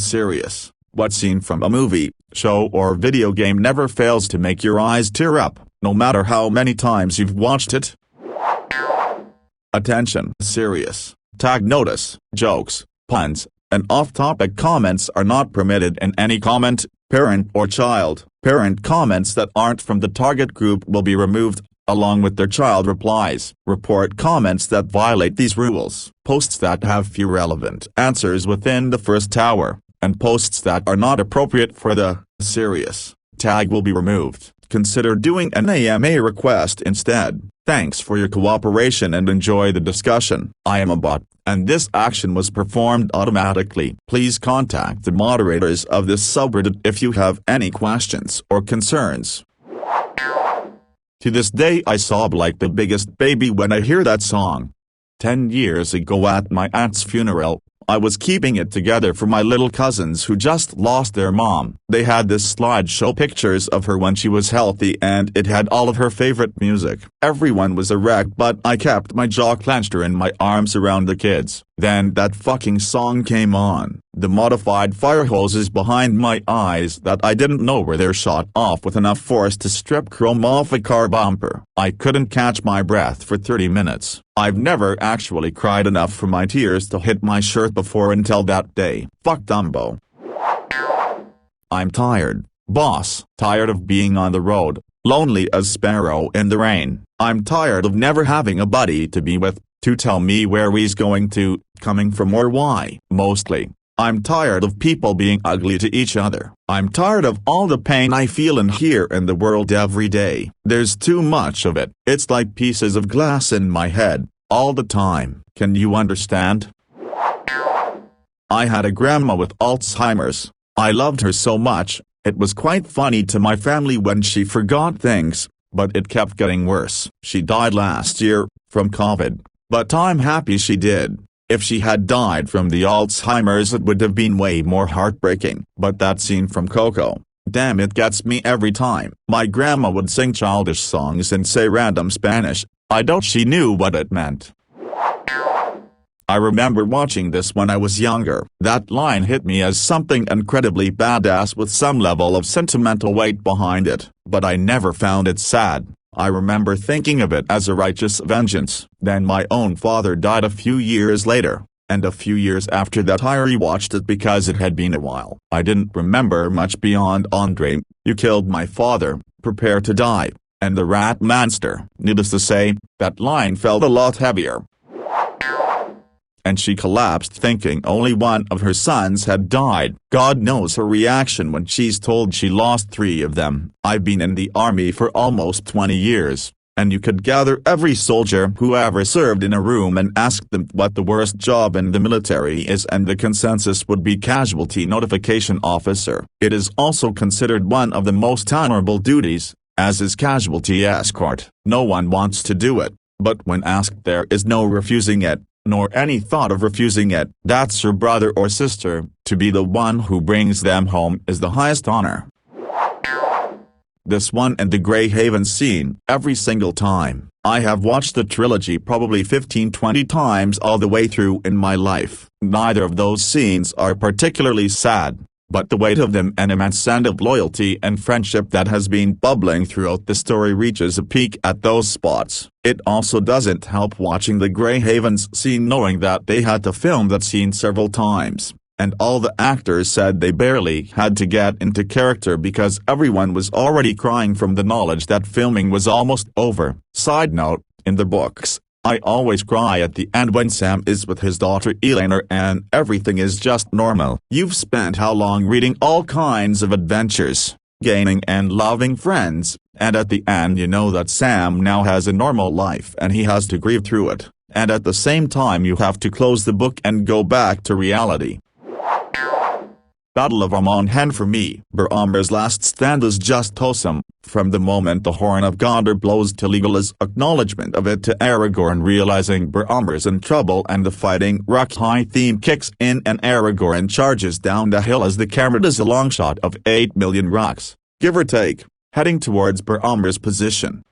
serious. What scene from a movie, show or video game never fails to make your eyes tear up, no matter how many times you've watched it? Attention! Serious. Tag notice, jokes, puns, and off-topic comments are not permitted in any comment, parent or child. Parent comments that aren't from the target group will be removed, along with their child replies. Report comments that violate these rules. Posts that have few relevant answers within the first hour, and posts that are not appropriate for the serious tag will be removed. Consider doing an AMA request instead. Thanks for your cooperation and enjoy the discussion. I am a bot, and this action was performed automatically. Please contact the moderators of this subreddit if you have any questions or concerns. To this day I sob like the biggest baby when I hear that song. 10 years ago at my aunt's funeral, I was keeping it together for my little cousins who just lost their mom. They had this slideshow pictures of her when she was healthy and it had all of her favorite music. Everyone was a wreck but I kept my jaw clenched and my arms around the kids. Then that fucking song came on. The modified fire hoses behind my eyes that I didn't know were there shot off with enough force to strip chrome off a car bumper. I couldn't catch my breath for 30 minutes. I've never actually cried enough for my tears to hit my shirt before until that day. Fuck Dumbo. I'm tired, boss. Tired of being on the road, lonely as sparrow in the rain. I'm tired of never having a buddy to be with, to tell me where he's going to, coming from or why. Mostly, I'm tired of people being ugly to each other. I'm tired of all the pain I feel and hear in the world every day. There's too much of it. It's like pieces of glass in my head, all the time. Can you understand? I had a grandma with Alzheimer's. I loved her so much. It was quite funny to my family when she forgot things, but it kept getting worse. She died last year, from COVID, but I'm happy she did. If she had died from the Alzheimer's it would have been way more heartbreaking. But that scene from Coco, damn, it gets me every time. My grandma would sing childish songs and say random Spanish. I doubt she knew what it meant. I remember watching this when I was younger. That line hit me as something incredibly badass with some level of sentimental weight behind it, but I never found it sad. I remember thinking of it as a righteous vengeance. Then my own father died a few years later, and a few years after that I rewatched it because it had been a while. I didn't remember much beyond Andre, you killed my father, prepare to die, and the rat monster. Needless to say, that line felt a lot heavier. And she collapsed thinking only one of her sons had died. God knows her reaction when she's told she lost 3 of them. I've been in the army for almost 20 years, and you could gather every soldier who ever served in a room and ask them what the worst job in the military is and the consensus would be casualty notification officer. It is also considered one of the most honorable duties, as is casualty escort. No one wants to do it, but when asked there is no refusing it, nor any thought of refusing it. That's your brother or sister. To be the one who brings them home is the highest honor. This one and the Grey Haven scene, every single time. I have watched the trilogy probably 15-20 times all the way through in my life. Neither of those scenes are particularly sad, but the weight of them and immense sense of loyalty and friendship that has been bubbling throughout the story reaches a peak at those spots. It also doesn't help watching the Grey Havens scene knowing that they had to film that scene several times, and all the actors said they barely had to get into character because everyone was already crying from the knowledge that filming was almost over. Side note, in the books, I always cry at the end when Sam is with his daughter Eleanor and everything is just normal. You've spent how long reading all kinds of adventures, gaining and loving friends, and at the end you know that Sam now has a normal life and he has to grieve through it, and at the same time you have to close the book and go back to reality. Battle of Amon-Hen for me. Boromir's last stand is just awesome. From the moment the Horn of Gondor blows to Legolas' acknowledgement of it to Aragorn realizing Boromir's in trouble and the fighting rock high theme kicks in and Aragorn charges down the hill as the camera does a long shot of 8 million rocks, give or take, heading towards Boromir's position.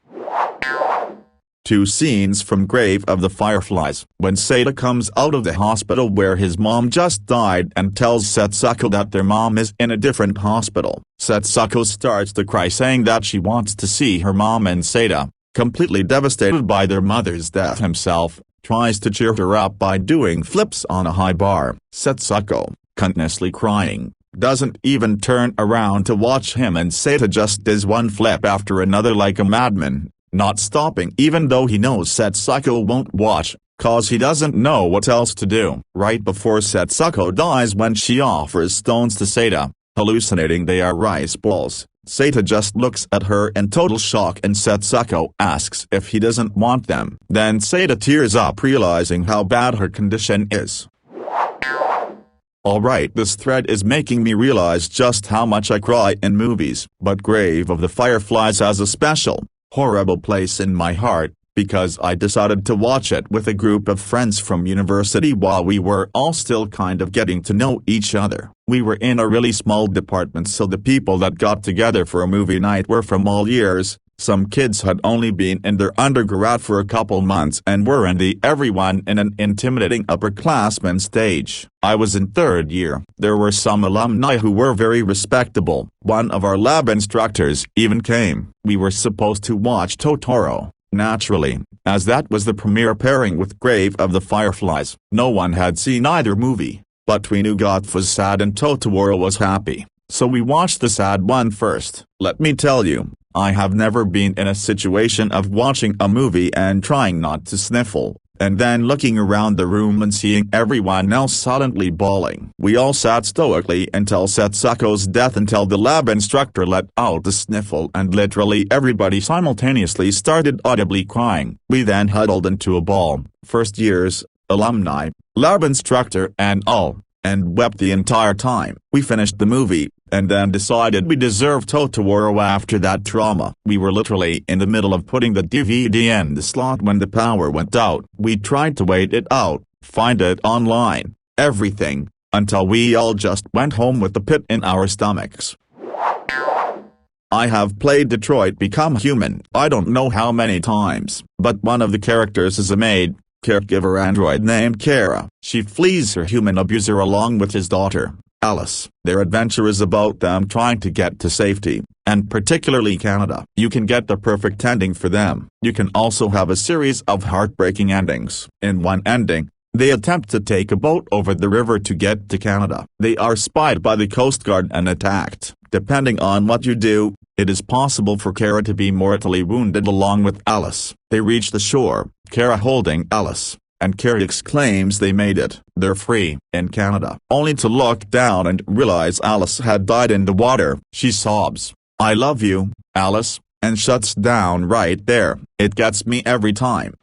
2 scenes from Grave of the Fireflies. When Seda comes out of the hospital where his mom just died and tells Setsuko that their mom is in a different hospital, Setsuko starts to cry saying that she wants to see her mom, and Seda, completely devastated by their mother's death himself, tries to cheer her up by doing flips on a high bar. Setsuko, continuously crying, doesn't even turn around to watch him, and Seda just does one flip after another like a madman, not stopping even though he knows Setsuko won't watch, cause he doesn't know what else to do. Right before Setsuko dies, when she offers stones to Seda, hallucinating they are rice balls, Seda just looks at her in total shock and Setsuko asks if he doesn't want them. Then Seda tears up realizing how bad her condition is. Alright, this thread is making me realize just how much I cry in movies, but Grave of the Fireflies has a special, horrible place in my heart, because I decided to watch it with a group of friends from university while we were all still kind of getting to know each other. We were in a really small department, so the people that got together for a movie night were from all years. Some kids had only been in their undergrad for a couple months and were in the everyone in an intimidating upperclassman stage. I was in 3rd year. There were some alumni who were very respectable. One of our lab instructors even came. We were supposed to watch Totoro, naturally, as that was the premiere pairing with Grave of the Fireflies. No one had seen either movie, but we knew God was sad and Totoro was happy, so we watched the sad one first. Let me tell you, I have never been in a situation of watching a movie and trying not to sniffle, and then looking around the room and seeing everyone else silently bawling. We all sat stoically until Setsuko's death until the lab instructor let out a sniffle and literally everybody simultaneously started audibly crying. We then huddled into a ball, first years, alumni, lab instructor and all, and wept the entire time. We finished the movie, and then decided we deserved Totoro after that trauma. We were literally in the middle of putting the DVD in the slot when the power went out. We tried to wait it out, find it online, everything, until we all just went home with the pit in our stomachs. I have played Detroit Become Human I don't know how many times, but one of the characters is a maid, caregiver android named Kara. She flees her human abuser along with his daughter, Alice. Their adventure is about them trying to get to safety, and particularly Canada. You can get the perfect ending for them. You can also have a series of heartbreaking endings. In one ending, they attempt to take a boat over the river to get to Canada. They are spied by the Coast Guard and attacked. Depending on what you do, it is possible for Kara to be mortally wounded along with Alice. They reach the shore, Kara holding Alice, and Kara exclaims they made it. They're free in Canada, only to look down and realize Alice had died in the water. She sobs, "I love you, Alice," and shuts down right there. It gets me every time.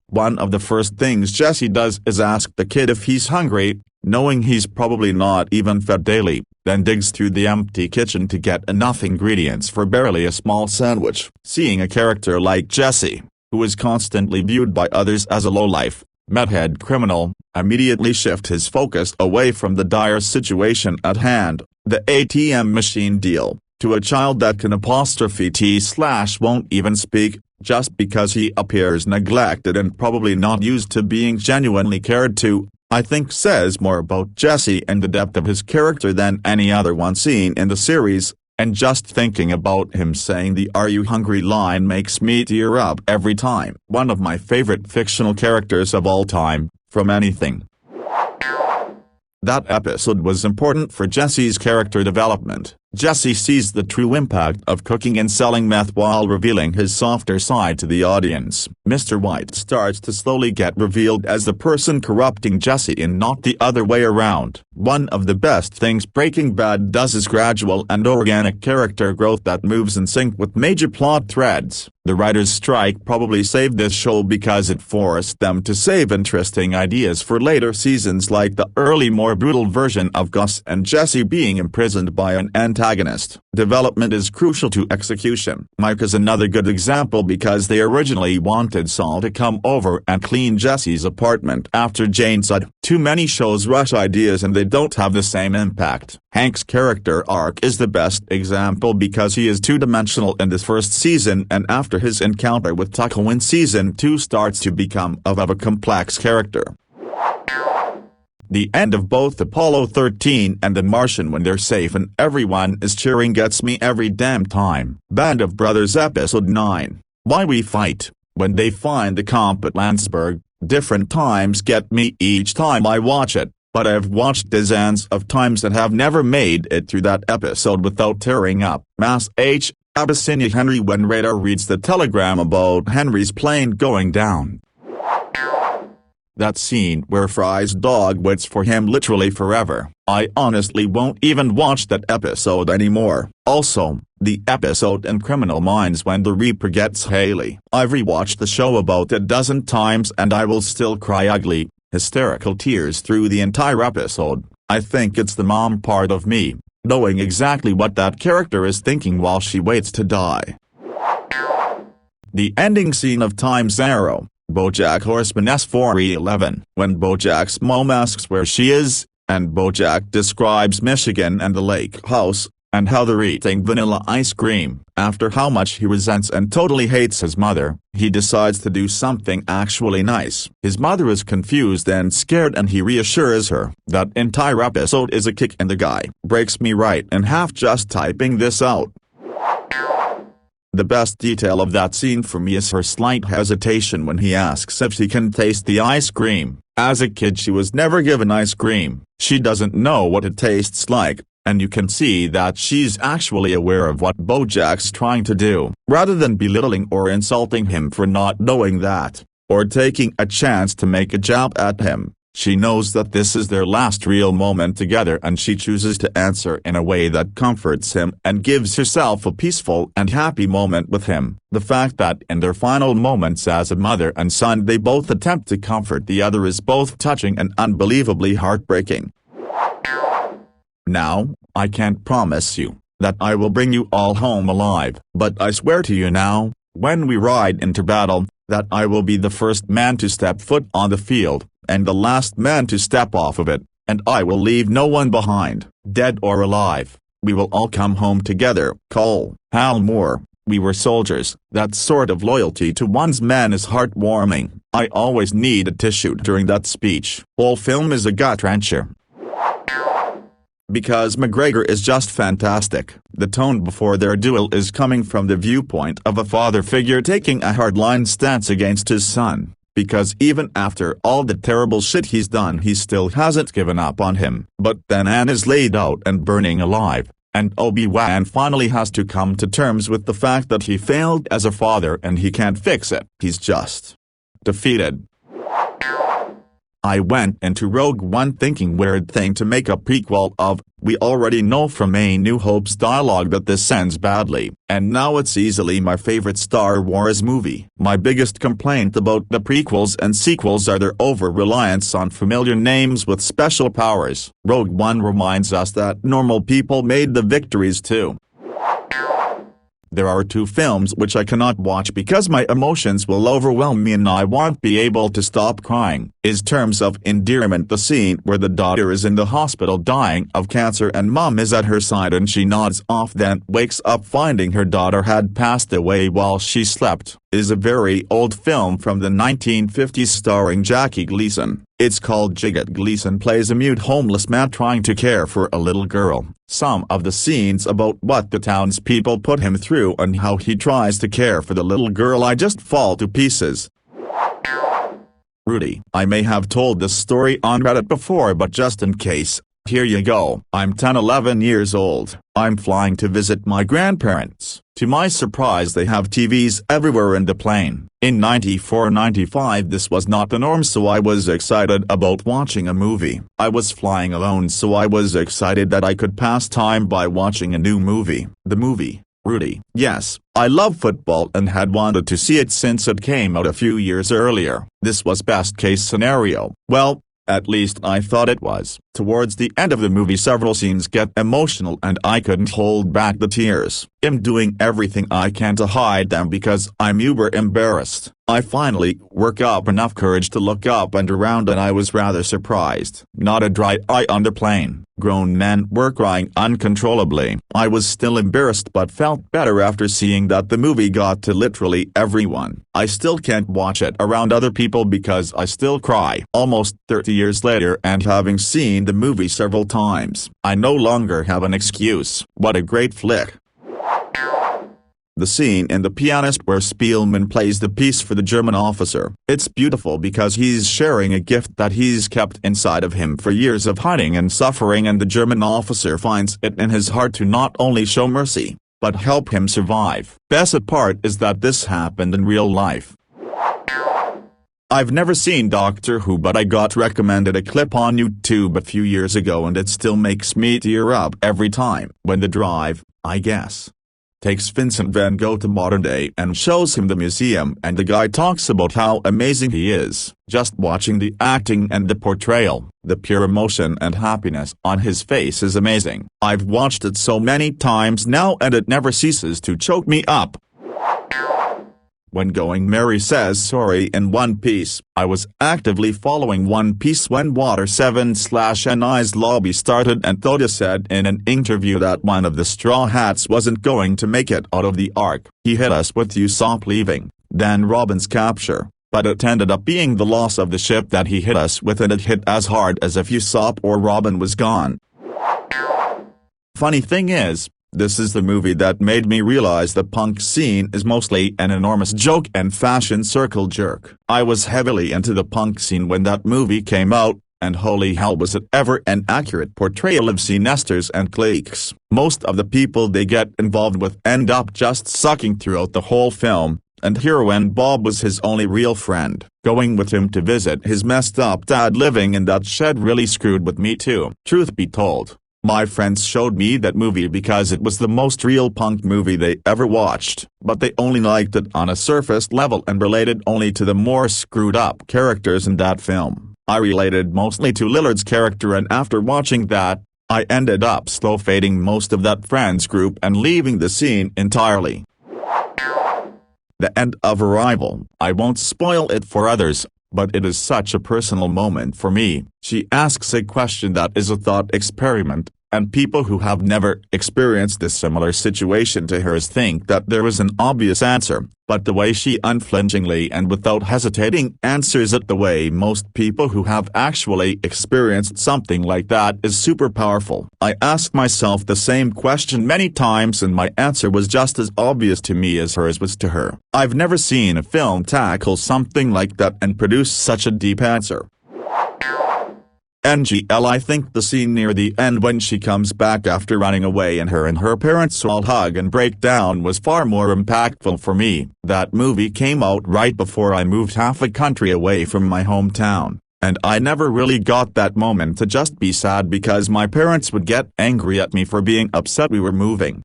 One of the first things Jesse does is ask the kid if he's hungry, knowing he's probably not even fed daily, then digs through the empty kitchen to get enough ingredients for barely a small sandwich. Seeing a character like Jesse, who is constantly viewed by others as a lowlife, meathead criminal, immediately shift his focus away from the dire situation at hand, the ATM machine deal, to a child that can /won't even speak, just because he appears neglected and probably not used to being genuinely cared to, I think says more about Jesse and the depth of his character than any other one seen in the series, and just thinking about him saying the "Are you hungry" line makes me tear up every time. One of my favorite fictional characters of all time, from anything. That episode was important for Jesse's character development. Jesse sees the true impact of cooking and selling meth while revealing his softer side to the audience. Mr. White starts to slowly get revealed as the person corrupting Jesse and not the other way around. One of the best things Breaking Bad does is gradual and organic character growth that moves in sync with major plot threads. The writers' strike probably saved this show because it forced them to save interesting ideas for later seasons, like the early more brutal version of Gus and Jesse being imprisoned by an antagonist. Development is crucial to execution. Mike is another good example because they originally wanted Saul to come over and clean Jesse's apartment after Jane said, "Too many shows rush ideas and they don't have the same impact." Hank's character arc is the best example because he is two-dimensional in the first season, and after his encounter with Tucker in season 2 starts to become of a complex character. The end of both Apollo 13 and The Martian when they're safe and everyone is cheering gets me every damn time. Band of Brothers Episode 9, Why We Fight, when they find the comp at Landsberg, different times get me each time I watch it, but I've watched dozens of times and have never made it through that episode without tearing up. Mass H. Abyssinia Henry when Radar reads the telegram about Henry's plane going down. That scene where Fry's dog waits for him literally forever. I honestly won't even watch that episode anymore. Also, the episode in Criminal Minds when the Reaper gets Haley. I've rewatched the show about a dozen times and I will still cry ugly, hysterical tears through the entire episode. I think it's the mom part of me, knowing exactly what that character is thinking while she waits to die. The ending scene of Time's Arrow, BoJack Horseman Storie 11, when BoJack's mom asks where she is, and BoJack describes Michigan and the lake house, and how they're eating vanilla ice cream. After how much he resents and totally hates his mother, he decides to do something actually nice. His mother is confused and scared and he reassures her. That entire episode is a kick in the guy. Breaks me right in half just typing this out. The best detail of that scene for me is her slight hesitation when he asks if she can taste the ice cream. As a kid she was never given ice cream. She doesn't know what it tastes like, and you can see that she's actually aware of what BoJack's trying to do. Rather than belittling or insulting him for not knowing that, or taking a chance to make a jab at him, she knows that this is their last real moment together and she chooses to answer in a way that comforts him and gives herself a peaceful and happy moment with him. The fact that in their final moments as a mother and son they both attempt to comfort the other is both touching and unbelievably heartbreaking. Now, I can't promise you that I will bring you all home alive, but I swear to you now, when we ride into battle, that I will be the first man to step foot on the field, and the last man to step off of it, and I will leave no one behind, dead or alive. We will all come home together. Cole, Hal Moore, we were soldiers. That sort of loyalty to one's man is heartwarming. I always need a tissue during that speech. Whole film is a gut-wrencher. Because McGregor is just fantastic. The tone before their duel is coming from the viewpoint of a father figure taking a hardline stance against his son, because even after all the terrible shit he's done he still hasn't given up on him. But then Anne is laid out and burning alive, and Obi-Wan finally has to come to terms with the fact that he failed as a father and he can't fix it. He's just defeated. I went into Rogue One thinking weird thing to make a prequel of. We already know from A New Hope's dialogue that this ends badly, and now it's easily my favorite Star Wars movie. My biggest complaint about the prequels and sequels are their over-reliance on familiar names with special powers. Rogue One reminds us that normal people made the victories too. There are 2 films which I cannot watch because my emotions will overwhelm me and I won't be able to stop crying. Is Terms of Endearment, the scene where the daughter is in the hospital dying of cancer and mom is at her side and she nods off then wakes up finding her daughter had passed away while she slept, is a very old film from the 1950s starring Jackie Gleason. It's called Jigget. Gleason plays a mute homeless man trying to care for a little girl. Some of the scenes about what the townspeople put him through and how he tries to care for the little girl I just fall to pieces. Rudy. I may have told this story on Reddit before but just in case, here you go. I'm 10-11 years old. I'm flying to visit my grandparents. To my surprise they have TVs everywhere in the plane. In 94-95 this was not the norm so I was excited about watching a movie. I was flying alone so I was excited that I could pass time by watching a new movie. The movie, Rudy. Yes, I love football and had wanted to see it since it came out a few years earlier. This was best case scenario. Well, at least I thought it was. Towards the end of the movie several scenes get emotional and I couldn't hold back the tears. I'm doing everything I can to hide them because I'm uber embarrassed. I finally work up enough courage to look up and around and I was rather surprised. Not a dry eye on the plane. Grown men were crying uncontrollably. I was still embarrassed but felt better after seeing that the movie got to literally everyone. I still can't watch it around other people because I still cry. Almost 30 years later and having seen the movie several times, I no longer have an excuse. What a great flick. The scene in The Pianist where Spielman plays the piece for the German officer. It's beautiful because he's sharing a gift that he's kept inside of him for years of hiding and suffering, and the German officer finds it in his heart to not only show mercy, but help him survive. Best part is that this happened in real life. I've never seen Doctor Who, but I got recommended a clip on YouTube a few years ago and it still makes me tear up every time. When the Drive, I guess, takes Vincent van Gogh to modern day and shows him the museum, and the guy talks about how amazing he is. Just watching the acting and the portrayal, the pure emotion and happiness on his face is amazing. I've watched it so many times now and it never ceases to choke me up. When Going Mary says sorry in One Piece, I was actively following One Piece when Water 7/Ni's lobby started and Toda said in an interview that one of the Straw Hats wasn't going to make it out of the arc. He hit us with Usopp leaving, then Robin's capture, but it ended up being the loss of the ship that he hit us with, and it hit as hard as if Usopp or Robin was gone. Funny thing is, this is the movie that made me realize the punk scene is mostly an enormous joke and fashion circle jerk. I was heavily into the punk scene when that movie came out, and holy hell was it ever an accurate portrayal of C-nesters and cliques. Most of the people they get involved with end up just sucking throughout the whole film, and heroine Bob was his only real friend. Going with him to visit his messed up dad living in that shed really screwed with me too. Truth be told, my friends showed me that movie because it was the most real punk movie they ever watched, but they only liked it on a surface level and related only to the more screwed up characters in that film. I related mostly to Lillard's character, and after watching that, I ended up slow fading most of that friends group and leaving the scene entirely. The end of Arrival. I won't spoil it for others, but it is such a personal moment for me. She asks a question that is a thought experiment, and people who have never experienced a similar situation to hers think that there is an obvious answer, but the way she unflinchingly and without hesitating answers it, the way most people who have actually experienced something like that, is super powerful. I asked myself the same question many times and my answer was just as obvious to me as hers was to her. I've never seen a film tackle something like that and produce such a deep answer. NGL. I think the scene near the end when she comes back after running away and her parents all hug and break down was far more impactful for me. That movie came out right before I moved half a country away from my hometown, and I never really got that moment to just be sad because my parents would get angry at me for being upset we were moving.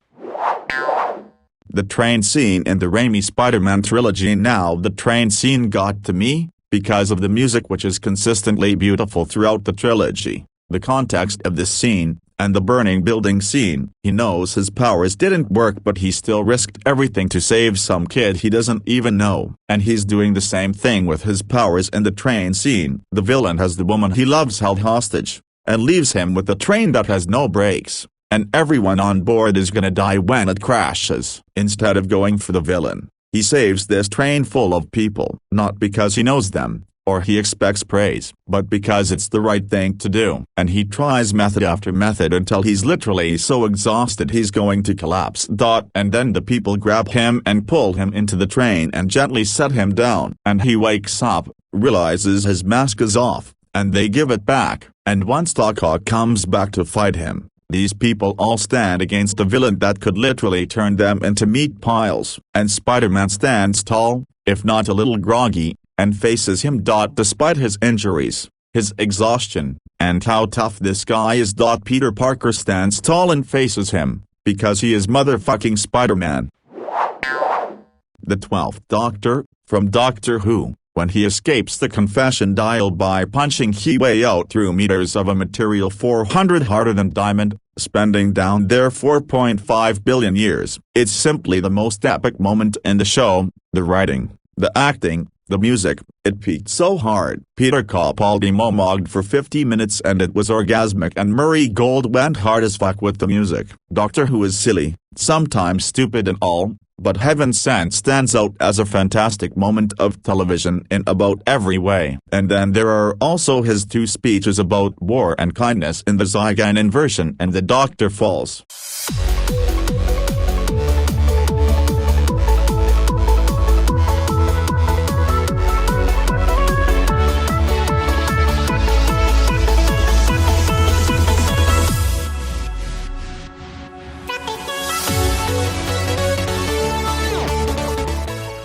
The train scene in the Raimi Spider-Man trilogy. Now the train scene got to me because of the music, which is consistently beautiful throughout the trilogy, the context of this scene, and the burning building scene. He knows his powers didn't work but he still risked everything to save some kid he doesn't even know, and he's doing the same thing with his powers in the train scene. The villain has the woman he loves held hostage, and leaves him with a train that has no brakes, and everyone on board is gonna die when it crashes. Instead of going for the villain, he saves this train full of people, not because he knows them, or he expects praise, but because it's the right thing to do. And he tries method after method until he's literally so exhausted he's going to collapse. And then the people grab him and pull him into the train and gently set him down. And he wakes up, realizes his mask is off, and they give it back. And once Taka comes back to fight him, these people all stand against the villain that could literally turn them into meat piles, and Spider-Man stands tall, if not a little groggy, and faces him. Despite his injuries, his exhaustion, and how tough this guy is. Peter Parker stands tall and faces him, because he is motherfucking Spider-Man. The 12th Doctor, from Doctor Who. when he escapes the confession dial by punching his way out through meters of a material 400 harder than diamond, spending down there 4.5 billion years. It's simply the most epic moment in the show. The writing, the acting, the music, it peaked so hard. Peter Capaldi monologued for 50 minutes and it was orgasmic, and Murray Gold went hard as fuck with the music. Doctor Who is silly, sometimes stupid and all, but Heaven Sent stands out as a fantastic moment of television in about every way. And then there are also his two speeches about war and kindness in the Zygon inversion and the Doctor Falls.